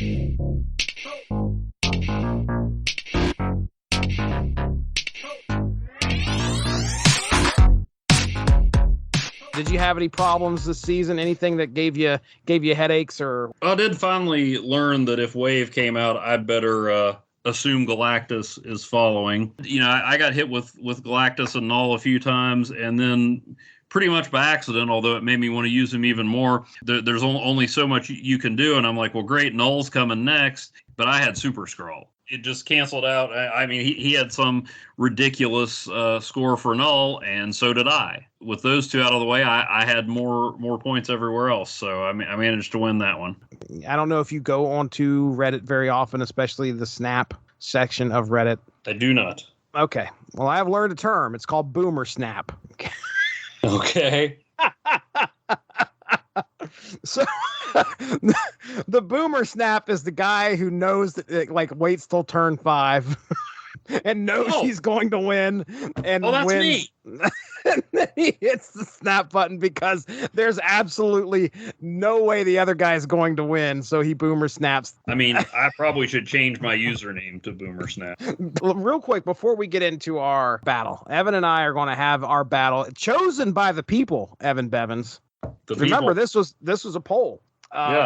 Did you have any problems this season? Anything that gave you headaches or? I did finally learn that if Wave came out, I'd better assume Galactus is following. You know, I got hit with Galactus and Null a few times, and then pretty much by accident, although it made me want to use him even more. There's only so much you can do, and I'm like, well, great, Null's coming next, but I had Super Skrull. It just canceled out. I mean, he had some ridiculous score for Null, and so did I. With those two out of the way, I had more points everywhere else, so I managed to win that one. I don't know if you go onto Reddit very often, especially the Snap section of Reddit. I do not. Okay. Well, I have learned a term. It's called Boomer Snap. Okay. So the Boomer Snap is the guy who knows that it, like, waits till turn 5 and knows he's going to win and that's wins. Me. And then he hits the snap button because there's absolutely no way the other guy is going to win. So he Boomer Snaps. I mean, I probably should change my username to Boomer Snap. Real quick, before we get into our battle, Evan and I are going to have our battle chosen by the people, Evan Bevins. Remember, this was a poll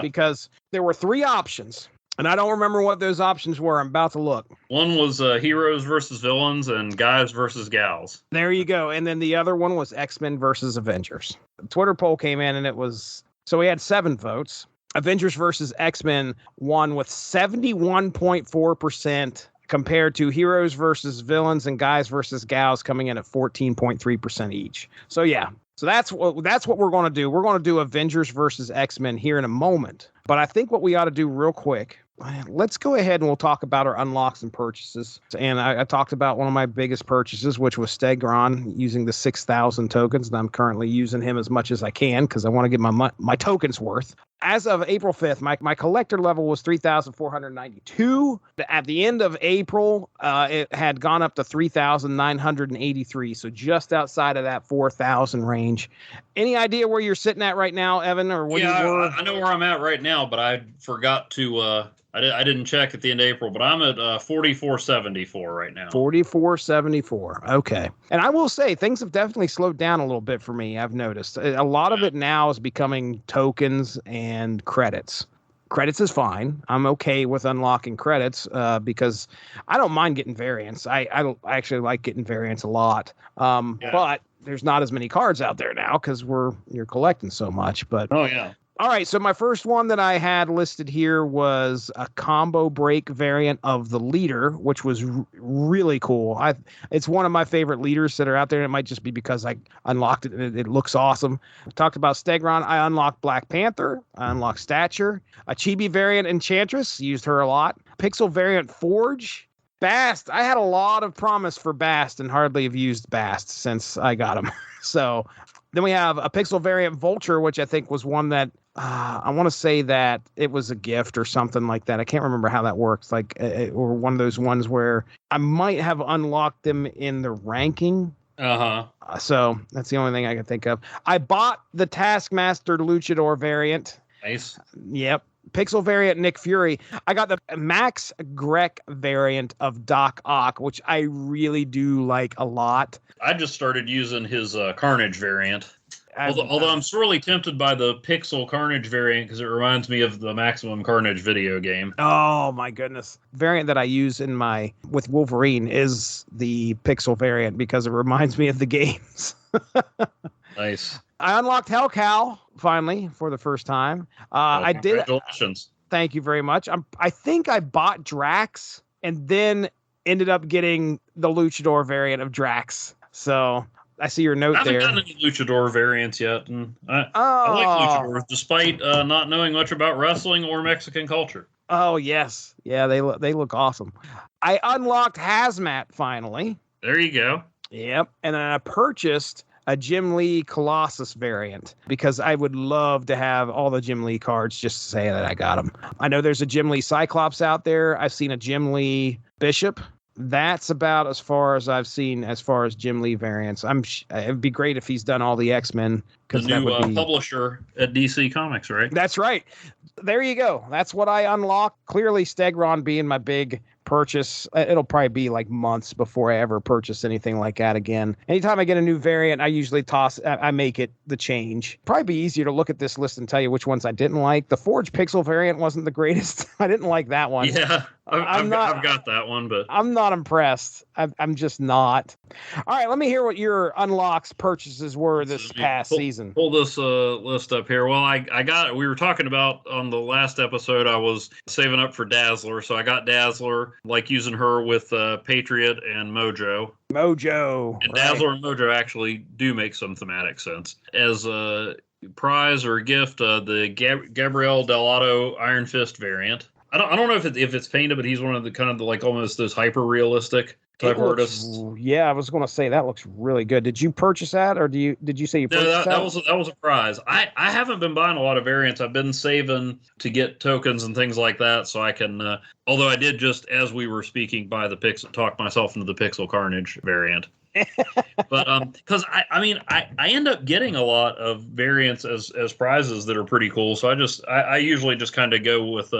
because there were 3 options, and I don't remember what those options were. I'm about to look. One was heroes versus villains and guys versus gals. There you go. And then the other one was X-Men versus Avengers. The Twitter poll came in, and it was, so we had 7 votes. Avengers versus X-Men won with 71.4% compared to heroes versus villains and guys versus gals coming in at 14.3% each. So yeah. So that's what we're going to do. We're going to do Avengers versus X-Men here in a moment. But I think what we ought to do real quick, let's go ahead and we'll talk about our unlocks and purchases. And I talked about one of my biggest purchases, which was Stegron, using the 6,000 tokens. And I'm currently using him as much as I can because I want to get my tokens worth. As of April 5th, my collector level was 3,492. At the end of April, it had gone up to 3,983. So just outside of that 4,000 range. Any idea where you're sitting at right now, Evan, or what you were? I know where I'm at right now, but I forgot to. I didn't check at the end of April, but I'm at 4474 right now. 4474. Okay. And I will say things have definitely slowed down a little bit for me. I've noticed a lot of it now is becoming tokens and credits. Credits is fine. I'm okay with unlocking credits because I don't mind getting variants. I actually like getting variants a lot. But there's not as many cards out there now because you're collecting so much. But oh yeah. All right, so my first one that I had listed here was a combo break variant of the leader, which was really cool. It's one of my favorite leaders that are out there, and it might just be because I unlocked it and it looks awesome. I talked about Stegron. I unlocked Black Panther. I unlocked Stature. A Chibi variant Enchantress, used her a lot. Pixel variant Forge. Bast. I had a lot of promise for Bast and hardly have used Bast since I got him. So then we have a Pixel variant Vulture, which I think was one that I want to say that it was a gift or something like that. I can't remember how that works. Or one of those ones where I might have unlocked them in the ranking. So that's the only thing I can think of. I bought the Taskmaster Luchador variant. Nice. Yep. Pixel variant Nick Fury. I got the Max Grek variant of Doc Ock, which I really do like a lot. I just started using his Carnage variant. Although I'm sorely tempted by the Pixel Carnage variant because it reminds me of the Maximum Carnage video game. Oh my goodness. Variant that I use with Wolverine is the Pixel variant because it reminds me of the games. Nice. I unlocked Hellcow finally for the first time. Congratulations. Thank you very much. I think I bought Drax and then ended up getting the Luchador variant of Drax. So I see your note there. I haven't gotten any Luchador variants yet. And I like Luchador despite not knowing much about wrestling or Mexican culture. Oh, yes. Yeah, they look awesome. I unlocked Hazmat finally. There you go. Yep. And then I purchased a Jim Lee Colossus variant because I would love to have all the Jim Lee cards just to say that I got them. I know there's a Jim Lee Cyclops out there. I've seen a Jim Lee Bishop. that's about as far as I've seen as far as Jim Lee variants. It'd be great if he's done all the X-Men, The because that new would be publisher at DC Comics, right? That's right. There you go. That's what I unlocked. Clearly, Stegron being my big purchase. It'll probably be like months before I ever purchase anything like that again. Anytime I get a new variant, I usually I make it the change. Probably be easier to look at this list and tell you which ones I didn't like. The Forge Pixel variant wasn't the greatest. I didn't like that one. Yeah, I've got that one, but I'm not impressed. I'm just not. All right, let me hear what your unlocks purchases were this past season. Pull this list up here. Well, we were talking about on the last episode, I was saving up for Dazzler, so I got Dazzler, like using her with Patriot and Mojo. And right. Dazzler and Mojo actually do make some thematic sense. As a prize or gift, the Gabriel Dell'Otto Iron Fist variant. I don't know if it's painted, but he's one of the kind of like almost those hyper realistic type artists. Yeah, I was going to say that looks really good. Did you purchase that, or did you say you purchased that? That was a prize. I haven't been buying a lot of variants. I've been saving to get tokens and things like that, so I can. Although I did just as we were speaking buy the talk myself into the Pixel Carnage variant. But because I end up getting a lot of variants as prizes that are pretty cool. So I usually just kind of go with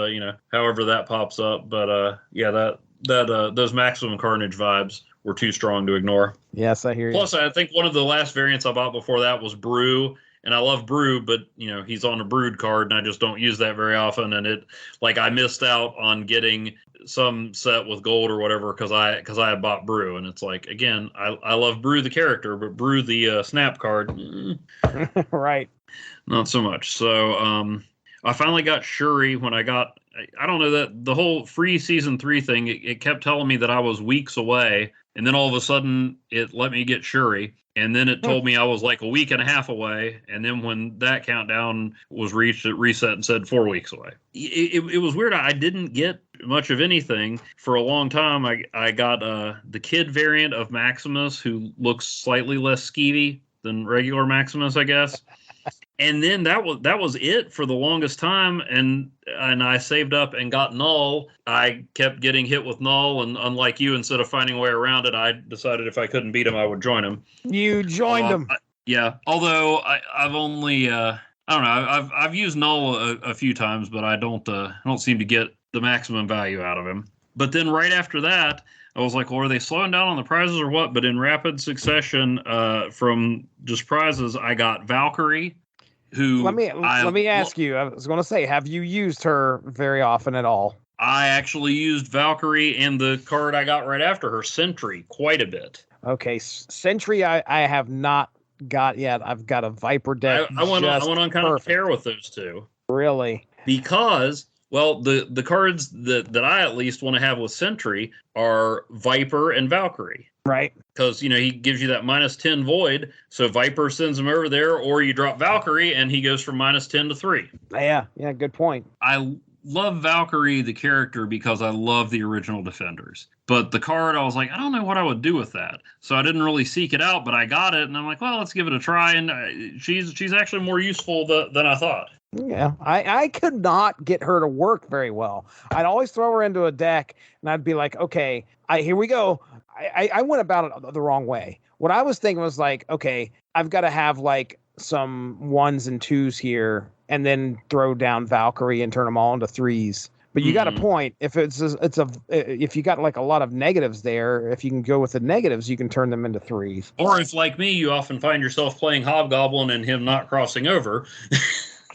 however that pops up. But yeah, those Maximum Carnage vibes were too strong to ignore. Yes, I hear you. Plus, I think one of the last variants I bought before that was Brew. And I love Brew, but he's on a Brood card, and I just don't use that very often. And I missed out on getting some set with gold or whatever because I had bought Brew, and it's like, again, I love Brew the character, but Brew the snap card, right? Not so much. So I finally got Shuri when I don't know, that the whole free season 3 thing. It kept telling me that I was weeks away, and then all of a sudden it let me get Shuri. And then it told me I was like a week and a half away. And then when that countdown was reached, it reset and said 4 weeks away. It was weird. I didn't get much of anything for a long time. I got the kid variant of Maximus, who looks slightly less skeevy than regular Maximus, I guess. And then that was it for the longest time, and I saved up and got Null. I kept getting hit with Null, and unlike you, instead of finding a way around it, I decided if I couldn't beat him, I would join him. You joined him. Yeah, although I've only I don't know, I've used Null a few times, but I don't seem to get the maximum value out of him. But then right after that, I was like, well, are they slowing down on the prizes or what? But in rapid succession, from just prizes, I got Valkyrie. Let me ask you. I was going to say, have you used her very often at all? I actually used Valkyrie and the card I got right after her, Sentry, quite a bit. Okay, Sentry, I have not got yet. I've got a Viper deck. I went on kind of a pair with those two. Really? Because, well, the cards that I at least want to have with Sentry are Viper and Valkyrie. Right. Because, he gives you that -10 void. So Viper sends him over there, or you drop Valkyrie and he goes from -10 to 3. Yeah, good point. I love Valkyrie, the character, because I love the original Defenders. But the card, I was like, I don't know what I would do with that. So I didn't really seek it out, but I got it. And I'm like, well, let's give it a try. And she's actually more useful than I thought. Yeah, I could not get her to work very well. I'd always throw her into a deck, and I'd be like, okay, here we go. I went about it the wrong way. What I was thinking was like, okay, I've got to have like some 1s and 2s here, and then throw down Valkyrie and turn them all into 3s. But you got a point. If if you got like a lot of negatives there, if you can go with the negatives, you can turn them into 3s. Or if, like me, you often find yourself playing Hobgoblin and him not crossing over.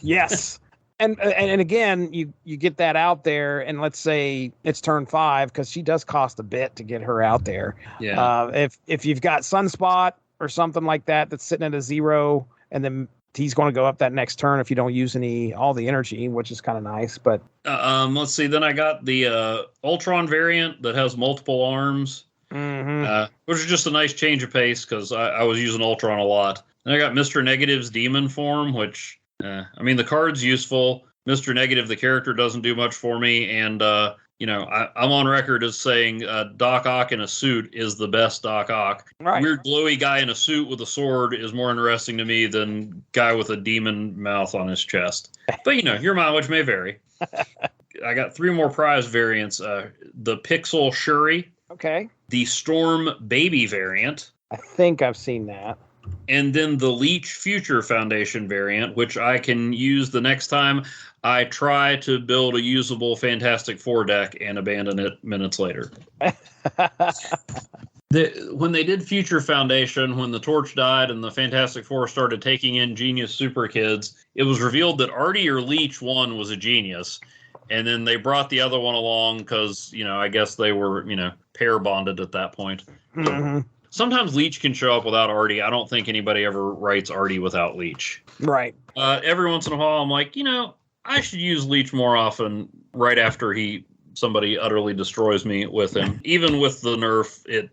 Yes. And again, you get that out there, and let's say it's turn 5, because she does cost a bit to get her out there. Yeah. If you've got Sunspot or something like that that's sitting at a 0, and then he's going to go up that next turn if you don't use all the energy, which is kind of nice. But let's see. Then I got the Ultron variant that has multiple arms, which is just a nice change of pace because I was using Ultron a lot. Then I got Mr. Negative's demon form, which. The card's useful. Mr. Negative, the character, doesn't do much for me. And, I'm on record as saying Doc Ock in a suit is the best Doc Ock. Right. Weird glowy guy in a suit with a sword is more interesting to me than guy with a demon mouth on his chest. But, your mileage may vary. I got 3 more prize variants. The Pixel Shuri. Okay. The Storm Baby variant. I think I've seen that. And then the Leech Future Foundation variant, which I can use the next time I try to build a usable Fantastic Four deck and abandon it minutes later. When they did Future Foundation, when the Torch died and the Fantastic Four started taking in genius super kids, it was revealed that Artie or Leech 1 was a genius. And then they brought the other one along because, I guess they were, pair bonded at that point. Mm-hmm. Sometimes Leech can show up without Artie. I don't think anybody ever writes Artie without Leech. Right. Every once in a while, I'm like, I should use Leech more often right after somebody utterly destroys me with him. Even with the nerf,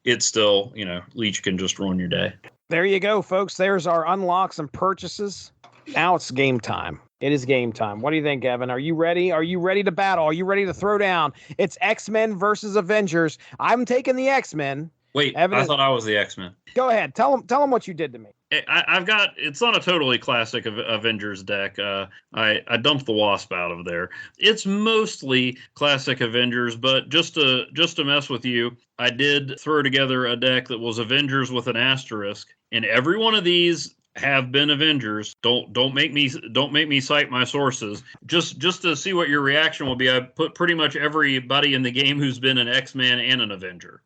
it's still, Leech can just ruin your day. There you go, folks. There's our unlocks and purchases. Now it's game time. It is game time. What do you think, Evan? Are you ready? Are you ready to battle? Are you ready to throw down? It's X-Men versus Avengers. I'm taking the X-Men. Wait, Evan, I thought I was the X-Men. Go ahead. Tell them what you did to me. It's not a totally classic Avengers deck. I dumped the Wasp out of there. It's mostly classic Avengers, but just to mess with you, I did throw together a deck that was Avengers with an asterisk, and every one of these have been Avengers. Don't make me cite my sources. Just to see what your reaction will be, I put pretty much everybody in the game who's been an X-Man and an Avenger.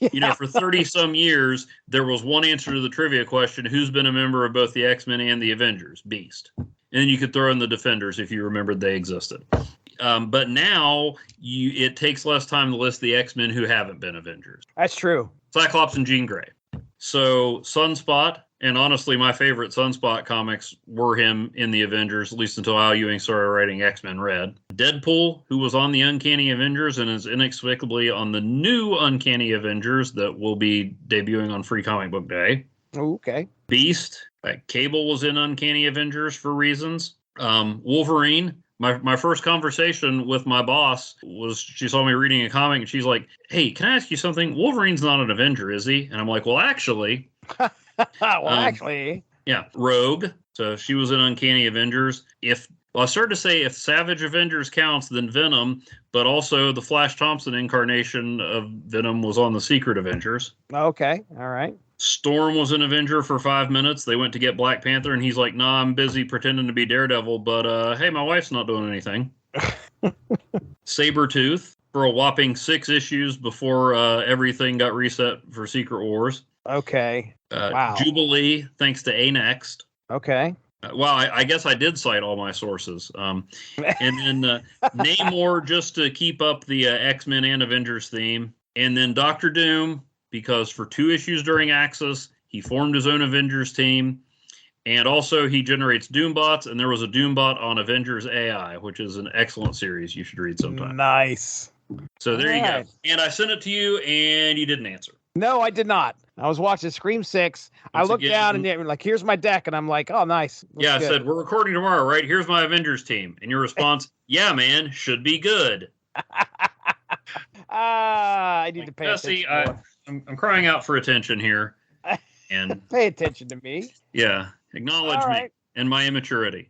Yeah. For 30 some years, there was one answer to the trivia question: who's been a member of both the X-Men and the Avengers? Beast. And then you could throw in the Defenders if you remembered they existed. But now it takes less time to list the X-Men who haven't been Avengers. That's true. Cyclops and Jean Grey. So Sunspot, and honestly, my favorite Sunspot comics were him in the Avengers, at least until Al Ewing started writing X-Men Red. Deadpool, who was on the Uncanny Avengers and is inexplicably on the new Uncanny Avengers that will be debuting on Free Comic Book Day. Okay. Beast, Cable was in Uncanny Avengers for reasons. Wolverine. My first conversation with my boss was, she saw me reading a comic and she's like, "Hey, can I ask you something? Wolverine's not an Avenger, is he?" And I'm like, "Well, actually." Yeah, Rogue. So she was in Uncanny Avengers. I started to say if Savage Avengers counts, then Venom, but also the Flash Thompson incarnation of Venom was on the Secret Avengers. Okay, all right. Storm was an Avenger for 5 minutes. They went to get Black Panther, and he's like, "Nah, I'm busy pretending to be Daredevil, but hey, my wife's not doing anything." Sabretooth for a whopping 6 issues before everything got reset for Secret Wars. Okay. Wow. Jubilee, thanks to A-Next. Okay. Well, I guess I did cite all my sources. And then Namor, just to keep up the X-Men and Avengers theme. And then Doctor Doom, because for 2 issues during Axis, he formed his own Avengers team. And also he generates Doombots, and there was a Doombot on Avengers AI, which is an excellent series you should read sometime. Nice. So there you go. And I sent it to you, and you didn't answer. No, I did not. I was watching Scream 6. I looked down and you're like, "Here's my deck," and I'm like, "Oh, nice." Looks I good. said, "We're recording tomorrow, right? Here's my Avengers team." And your response, "Yeah, man, should be good." I need to pay attention. I'm crying out for attention here, and pay attention to me. Yeah, acknowledge me and my immaturity.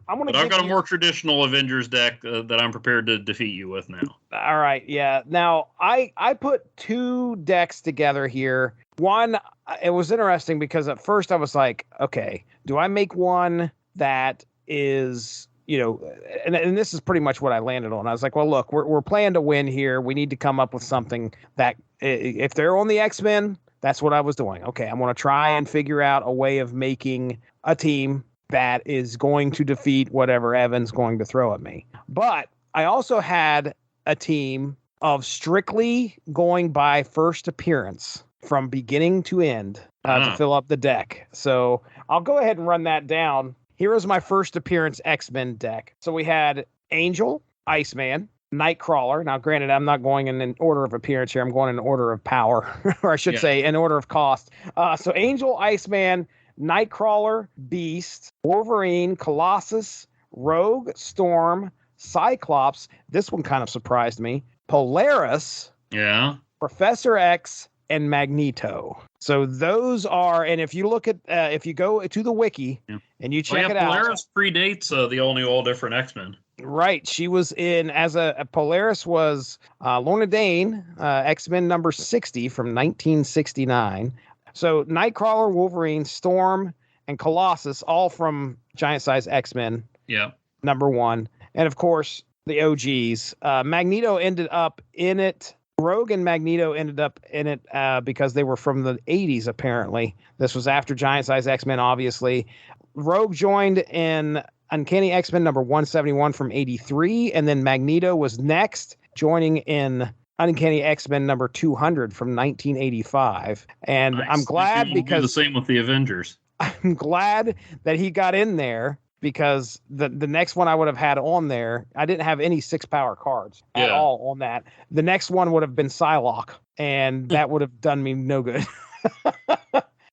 But I've got a more traditional Avengers deck that I'm prepared to defeat you with now. All right, yeah. Now, I put 2 decks together here. One, it was interesting because at first I was like, okay, do I make one that is, and this is pretty much what I landed on. I was like, well, look, we're playing to win here. We need to come up with something that, if they're on the X-Men, that's what I was doing. Okay, I'm going to try and figure out a way of making a team that is going to defeat whatever Evan's going to throw at me. But I also had a team of strictly going by first appearance from beginning to end to fill up the deck. So I'll go ahead and run that down. Here is my first appearance X-Men deck. So we had Angel, Iceman, Nightcrawler. Now, granted, I'm not going in an order of appearance here. I'm going in order of power, or I should say in order of cost. So Angel, Iceman, Nightcrawler, Beast, Wolverine, Colossus, Rogue, Storm, Cyclops. This one kind of surprised me. Polaris. Yeah. Professor X, and Magneto. So those are, and if you look at, if you go to the wiki and you check it out. Polaris predates the all new, all different X-Men. Right. She was in as a Polaris was Lorna Dane, X-Men number 60 from 1969. So Nightcrawler, Wolverine, Storm, and Colossus, all from Giant Size X-Men. Yeah. Number 1. And of course, the OGs. Magneto ended up in it. Rogue and Magneto ended up in it because they were from the 80s, apparently. This was after Giant Size X-Men, obviously. Rogue joined in Uncanny X-Men number 171 from 83, and then Magneto was next, joining in Uncanny X-Men number 200 from 1985. And Nice. I'm glad Maybe we'll do the because same with the Avengers. I'm glad that he got in there because the next one I would have had on there, I didn't have any 6-power cards at all on that. The next one would have been Psylocke, and that would have done me no good.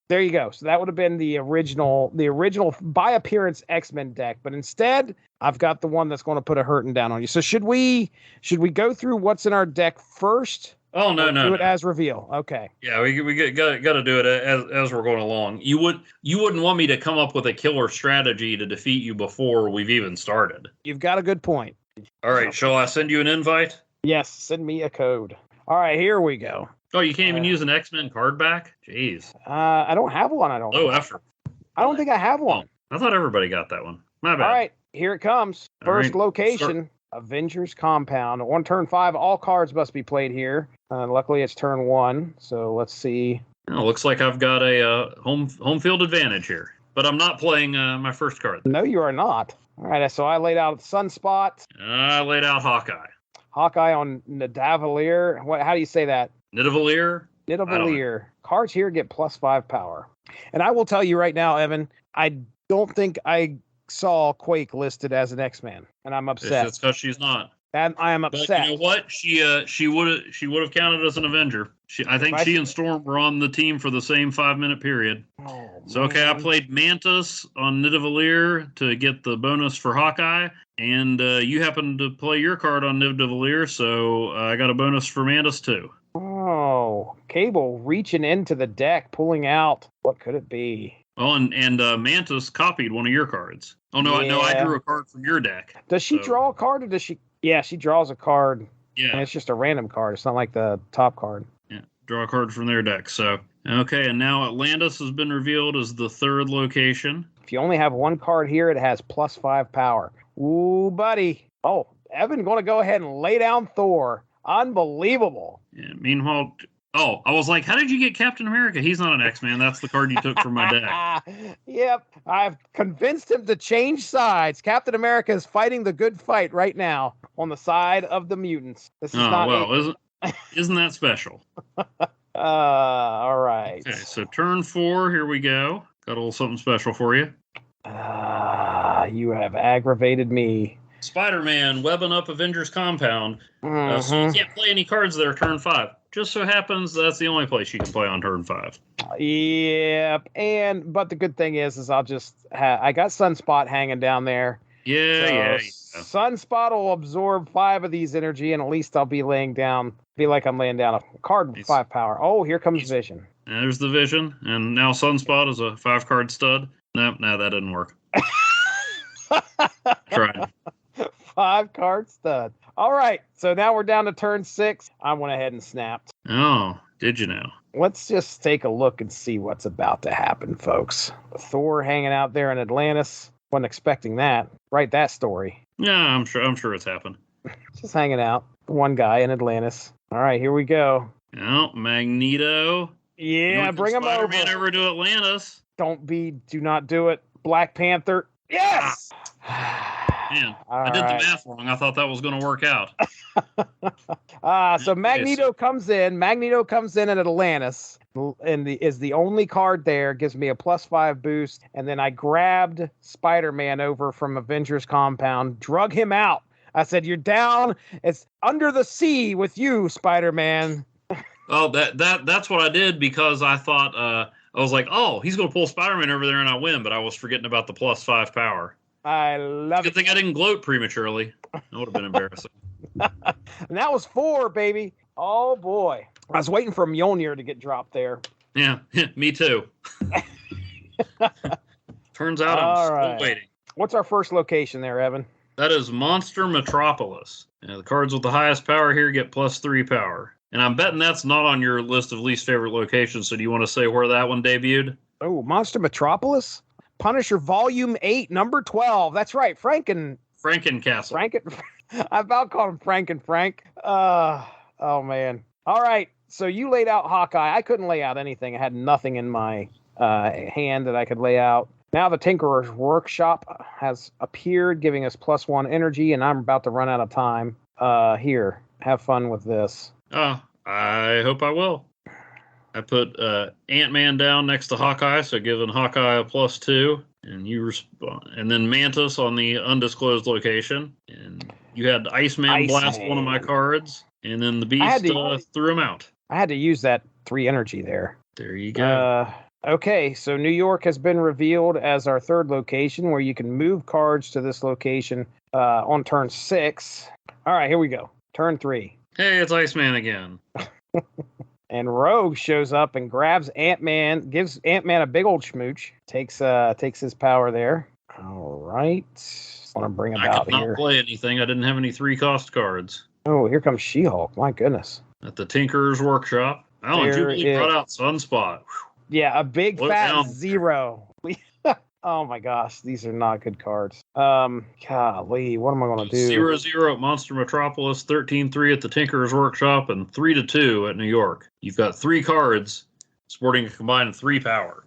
There you go. So that would have been the original by appearance X-Men deck. But instead, I've got the one that's going to put a hurting down on you. So should we go through what's in our deck first? Oh no, do it as reveal. Okay. Yeah, we got to do it as we're going along. You wouldn't want me to come up with a killer strategy to defeat you before we've even started. You've got a good point. All right, shall I send you an invite? Yes, send me a code. All right, here we go. Oh, you can't even use an X-Men card back? Jeez. I don't have one. I don't think I have one. I thought everybody got that one. My bad. All right, here it comes. First location, Avengers Compound. On turn 5, all cards must be played here. Luckily, it's turn 1, so let's see. It looks like I've got a home field advantage here, but I'm not playing my first card. No, you are not. All right, so I laid out Sunspot. I laid out Hawkeye. Hawkeye on Nidavellir. How do you say that? Nidavellir? Nidavellir. Cards here get +5 power. And I will tell you right now, Evan, I don't think I saw Quake listed as an X-Man, and I'm upset. That's because she's not. And I am upset. But you know what? She would have counted as an Avenger. I think she and Storm were on the team for the same 5-minute period. Oh, so okay, I played Mantis on Nidavellir to get the bonus for Hawkeye, and you happened to play your card on Nidavellir, so I got a bonus for Mantis too. Oh, Cable reaching into the deck, pulling out. What could it be? Oh, and Mantis copied one of your cards. Oh no, yeah. I drew a card from your deck. Does she draw a card, or does she? Yeah, she draws a card. Yeah, and it's just a random card. It's not like the top card. Yeah, draw a card from their deck. So okay, and now Atlantis has been revealed as the 3rd location. If you only have one card here, it has +5 power. Ooh, buddy. Oh, Evan going to go ahead and lay down Thor. Unbelievable. Yeah, meanwhile, I was like, how did you get Captain America? He's not an X-Man. That's the card you took from my deck. Yep. I've convinced him to change sides. Captain America is fighting the good fight right now on the side of the mutants. This is isn't that special? All right. Okay, so turn 4, here we go. Got a little something special for you. You have aggravated me. Spider-Man webbing up Avengers Compound. So you can't play any cards that are turn 5. Just so happens that's the only place you can play on turn 5. Yep. But the good thing is I got Sunspot hanging down there. Yeah. Sunspot will absorb 5 of these energy, and at least I'll be laying down. Be like I'm laying down a card with 5 power. Oh, here comes Vision. There's the Vision, and now Sunspot is a 5-card stud. No, that didn't work. Tried. 5-card stud. All right, so now we're down to turn 6. I went ahead and snapped. Oh, did you now? Let's just take a look and see what's about to happen, folks. Thor hanging out there in Atlantis. Wasn't expecting that. Write that story. Yeah, I'm sure it's happened. Just hanging out. One guy in Atlantis. All right, here we go. Oh, Magneto. Yeah, bring him over. Spider-Man over to Atlantis. Do not do it. Black Panther. Yes! Man, I did the math wrong. I thought that was going to work out. So Magneto comes in. Magneto comes in at Atlantis, and is the only card there. Gives me a +5 boost, and then I grabbed Spider-Man over from Avengers Compound, drug him out. I said, "You're down. It's under the sea with you, Spider-Man." Oh, that's what I did because I thought I was like, oh, he's going to pull Spider-Man over there and I win, but I was forgetting about the +5 power. I love it. Good thing I didn't gloat prematurely. That would have been embarrassing. And that was 4, baby. Oh, boy. I was waiting for Mjolnir to get dropped there. Yeah, me too. Turns out I'm still waiting. What's our first location there, Evan? That is Monster Metropolis. The cards with the highest power here get +3 power. And I'm betting that's not on your list of least favorite locations. So do you want to say where that one debuted? Oh, Monster Metropolis? Punisher Volume 8, number 12. That's right. Frankencastle. I about called him Frank. Oh, man. All right. So you laid out Hawkeye. I couldn't lay out anything. I had nothing in my hand that I could lay out. Now the Tinkerer's Workshop has appeared, giving us +1 energy, and I'm about to run out of time. Here, have fun with this. Oh, I hope I will. I put Ant-Man down next to Hawkeye, so giving Hawkeye a +2, and you respond. And then Mantis on the undisclosed location, and you had Iceman blast one of my cards, and then the Beast threw him out. I had to use that 3 energy there. There you go. Okay, so New York has been revealed as our 3rd location, where you can move cards to this location on turn 6. All right, here we go. Turn 3. Hey, it's Iceman again. And Rogue shows up and grabs Ant-Man, gives Ant-Man a big old schmooch, takes his power there. All right. Want to bring him out here. I could not play anything. I didn't have any 3-cost cards. Oh, here comes She-Hulk. My goodness. At the Tinkerer's Workshop. Oh, Jubilee brought out Sunspot. Yeah, a big fat 0. Oh my gosh, these are not good cards. Golly, what am I going to do? 0-0 at Monster Metropolis, 13-3 at the Tinkerer's Workshop, and 3-2 at New York. You've got 3 cards sporting a combined 3 power.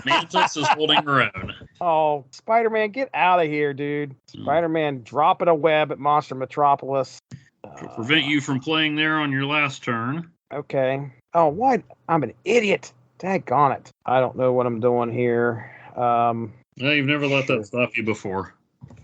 Mantis is holding her own. Oh, Spider-Man, get out of here, dude. Spider-Man dropping a web at Monster Metropolis. To prevent you from playing there on your last turn. Okay. Oh, what? I'm an idiot. Daggone it. I don't know what I'm doing here. No, you've never let that stop you before.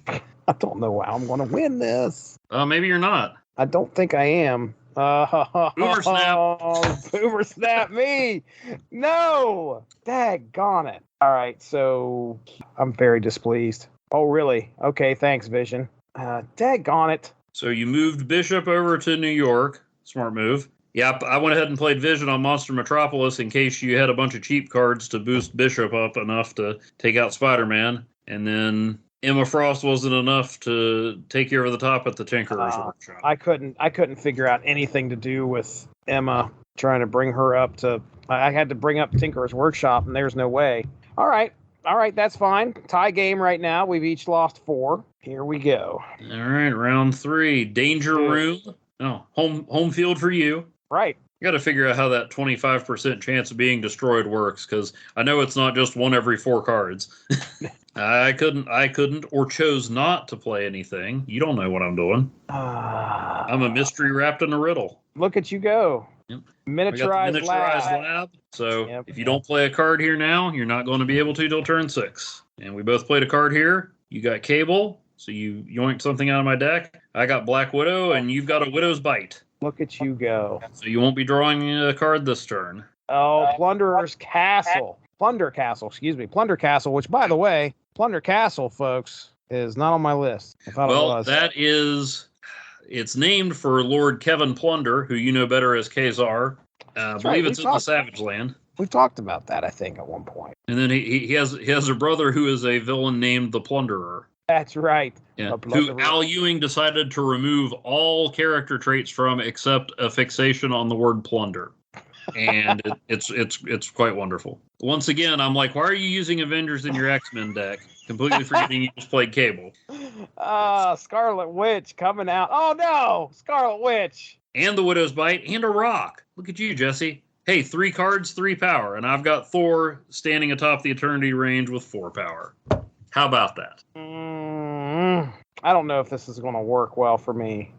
I don't know how I'm going to win this. Maybe you're not. I don't think I am. Boomer snap. Boomer snap me. No. Daggone it. All right, so I'm very displeased. Oh, really? Okay, thanks, Vision. Daggone it. So you moved Bishop over to New York. Smart move. Yeah, I went ahead and played Vision on Monster Metropolis in case you had a bunch of cheap cards to boost Bishop up enough to take out Spider-Man. And then Emma Frost wasn't enough to take you over the top at the Tinkerer's Workshop. I couldn't figure out anything to do with Emma trying to bring her up to... I had to bring up Tinkerer's Workshop, and there's no way. All right, that's fine. Tie game right now. We've each lost 4. Here we go. All right, round 3. Danger Room. Oh, home field for you. Right. You got to figure out how that 25% chance of being destroyed works, because I know it's not just 1 every 4 cards. I couldn't or chose not to play anything. You don't know what I'm doing. I'm a mystery wrapped in a riddle. Look at you go. Yep. Miniaturized lab. So if you don't play a card here now, you're not going to be able to till turn 6. And we both played a card here. You got Cable, so you yoinked something out of my deck. I got Black Widow, and you've got a Widow's Bite. Look at you go. So you won't be drawing a card this turn. Oh, Plunderer's Castle. Plunder Castle, which, by the way, Plunder Castle, folks, is not on my list. I thought it was. That is... It's named for Lord Kevin Plunder, who you know better as Kazar. I believe it's in the Savage Land. We've talked about that, I think, at one point. And then he has a brother who is a villain named the Plunderer. That's right. Yeah. Who Al Ewing decided to remove all character traits from except a fixation on the word plunder. And it's quite wonderful. Once again, I'm like, why are you using Avengers in your X-Men deck? Completely forgetting you just played Cable. Scarlet Witch coming out. Oh no, Scarlet Witch. And the Widow's Bite and a rock. Look at you, Jesse. Hey, 3 cards, 3 power. And I've got Thor standing atop the Eternity range with 4 power. How about that? I don't know if this is going to work well for me.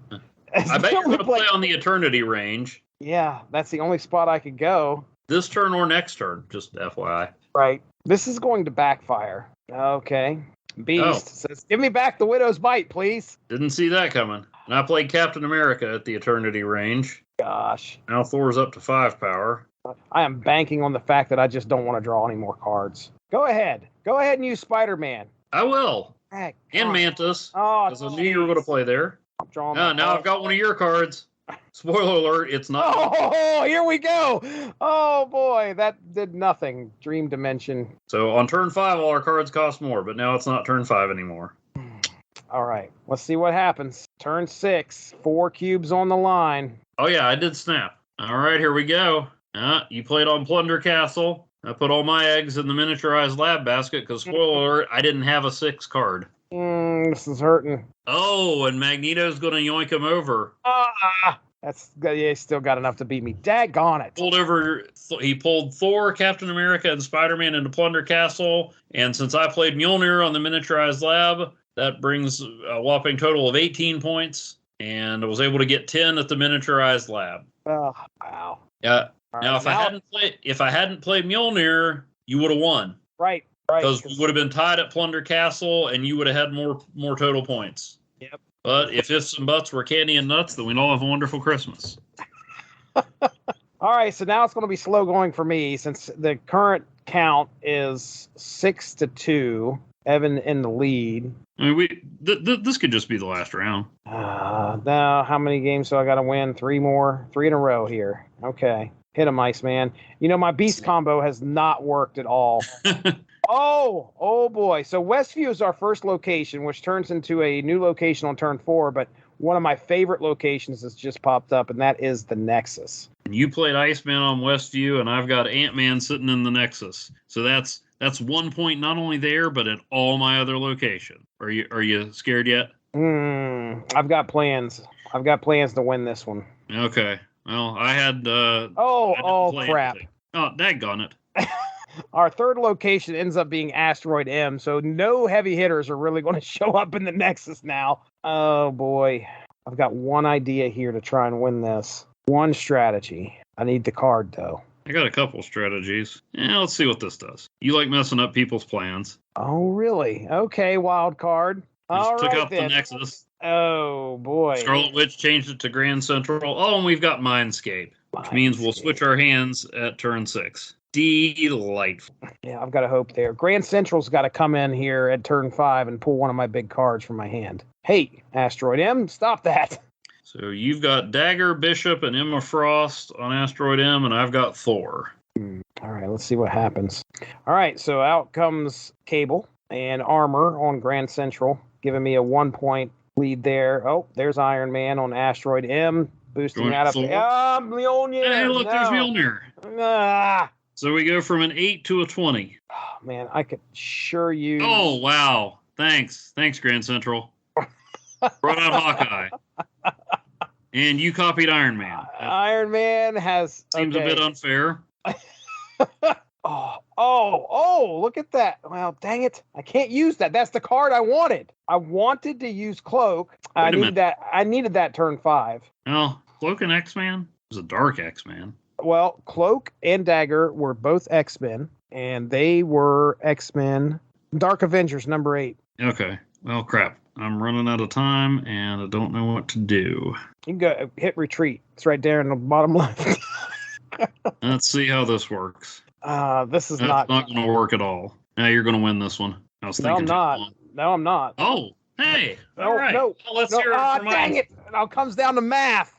I bet you're going to play on the Eternity range. Yeah, that's the only spot I could go. This turn or next turn, just FYI. Right. This is going to backfire. Okay. Beast says, give me back the Widow's Bite, please. Didn't see that coming. And I played Captain America at the Eternity range. Gosh. Now Thor's up to 5 power. I am banking on the fact that I just don't want to draw any more cards. Go ahead. Go ahead and use Spider-Man. I will. Heck, and Mantis. Oh, because I knew you were going to play there. I'm drawing now I've got one of your cards. Spoiler alert, it's not. Oh, here we go. Oh, boy. That did nothing. Dream Dimension. So on turn 5, all our cards cost more, but now it's not turn 5 anymore. All right. Let's see what happens. Turn 6. 4 cubes on the line. Oh, yeah, I did snap. All right, here we go. You played on Plunder Castle. I put all my eggs in the miniaturized lab basket because, spoiler alert, I didn't have a 6 card. This is hurting. Oh, and Magneto's going to yoink him over. He still got enough to beat me. Daggone it. He pulled Thor, Captain America, and Spider-Man into Plunder Castle. And since I played Mjolnir on the miniaturized lab, that brings a whopping total of 18 points. And I was able to get 10 at the miniaturized lab. Oh, wow. Yeah. Right, now, if I hadn't played Mjolnir, you would have won. Right. Because we would have been tied at Plunder Castle, and you would have had more total points. Yep. But if ifs and buts were candy and nuts, then we'd all have a wonderful Christmas. All right, so now it's going to be slow going for me since the current count is 6-2. Evan in the lead. I mean, this could just be the last round. Now, how many games do I got to win? 3 more? 3 in a row here. Okay. Hit him, Iceman. You know, my beast combo has not worked at all. Oh boy. So Westview is our first location, which turns into a new location on turn 4, but one of my favorite locations has just popped up, and that is the Nexus. You played Iceman on Westview, and I've got Ant-Man sitting in the Nexus. So that's 1 point not only there, but at all my other locations. Are you scared yet? I've got plans. I've got plans to win this one. Okay. Well, I had crap. Anything. Oh, daggone it. Our third location ends up being Asteroid M, so no heavy hitters are really going to show up in the Nexus now. Oh, boy. I've got one idea here to try and win this. One strategy. I need the card, though. I got a couple strategies. Yeah, let's see what this does. You like messing up people's plans. Oh, really? Okay, wild card. Took out the Nexus. Oh, boy. Scarlet Witch changed it to Grand Central. Oh, and we've got Mindscape, which means we'll switch our hands at turn 6. Delightful. Yeah, I've got to hope there. Grand Central's got to come in here at turn 5 and pull one of my big cards from my hand. Hey, Asteroid M, stop that. So you've got Dagger, Bishop, and Emma Frost on Asteroid M, and I've got Thor. All right, let's see what happens. All right, so out comes Cable and Armor on Grand Central, giving me a 1 point lead there. Oh, there's Iron Man on Asteroid M, boosting that up. Mjolnir. Hey, look, there's Mjolnir. So we go from an 8 to a 20. Oh, man, I could sure use... Oh, wow. Thanks, Grand Central. Brought out Hawkeye. And you copied Iron Man. Iron Man has... Seems a bit unfair. Look at that. Well, dang it. I can't use that. That's the card I wanted. I wanted to use Cloak. I needed that turn 5. Well, Cloak and X-Man is a dark X-Man. Well, Cloak and Dagger were both X-Men, and they were X-Men Dark Avengers number 8. Okay. Well, crap. I'm running out of time, and I don't know what to do. You can go hit retreat. It's right there in the bottom left. Let's see how this works. This is not going to work at all. Now you're going to win this one. I was thinking. No, I'm not. Oh, hey. All right. No. Well, let's hear it for dang it. It all comes down to math.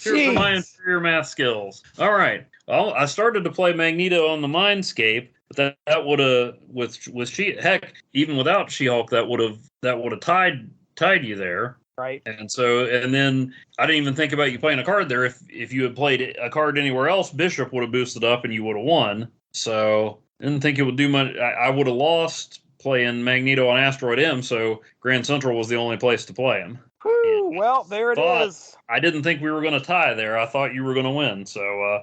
Here's for my inferior math skills. All right. Well, I started to play Magneto on the Mindscape, but that would have with She heck, even without She-Hulk, that would have tied you there. Right. And then I didn't even think about you playing a card there. If you had played a card anywhere else, Bishop would have boosted up and you would have won. So didn't think it would do much. I would have lost playing Magneto on Asteroid M, so Grand Central was the only place to play him. Well, there it is. I didn't think we were going to tie there. I thought you were going to win. So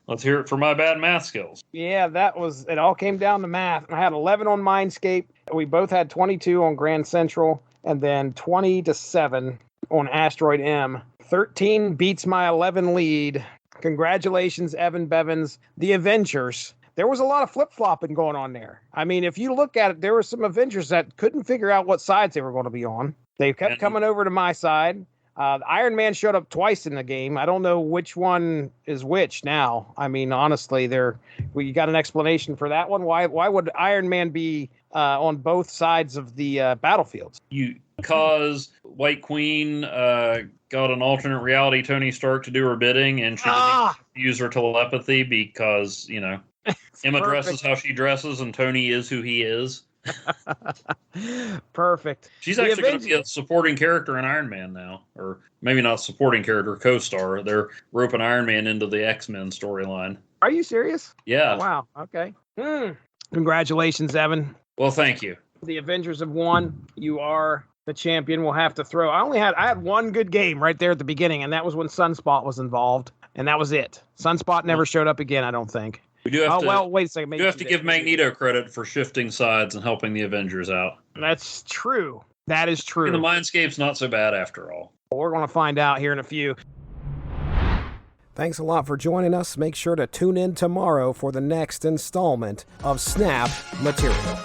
let's hear it for my bad math skills. Yeah, it all came down to math. I had 11 on Mindscape. We both had 22 on Grand Central, and then 20-7 on Asteroid M. 13 beats my 11 lead. Congratulations, Evan Bevins. The Avengers. There was a lot of flip-flopping going on there. I mean, if you look at it, there were some Avengers that couldn't figure out what sides they were going to be on. They kept coming over to my side. Iron Man showed up twice in the game. I don't know which one is which now. I mean, honestly, you got an explanation for that one? Why would Iron Man be on both sides of the battlefields? Because White Queen got an alternate reality Tony Stark to do her bidding, and she didn't use her telepathy because, Emma dresses how she dresses, and Tony is who he is. Perfect. She's actually going to be a supporting character in Iron Man now, or maybe not supporting character, co-star. They're roping Iron Man into the X-Men storyline. Are you serious? Yeah. Oh, wow. Okay. Congratulations, Evan. Well, thank you. The Avengers have won. You are the champion. We'll have to throw. I had one good game right there at the beginning, and that was when Sunspot was involved, and that was it. Sunspot never showed up again, I don't think. We do have wait a second. We do have to give Magneto credit for shifting sides and helping the Avengers out. That's true. That is true. The Mindscape's not so bad after all. We're going to find out here in a few. Thanks a lot for joining us. Make sure to tune in tomorrow for the next installment of Snap Material.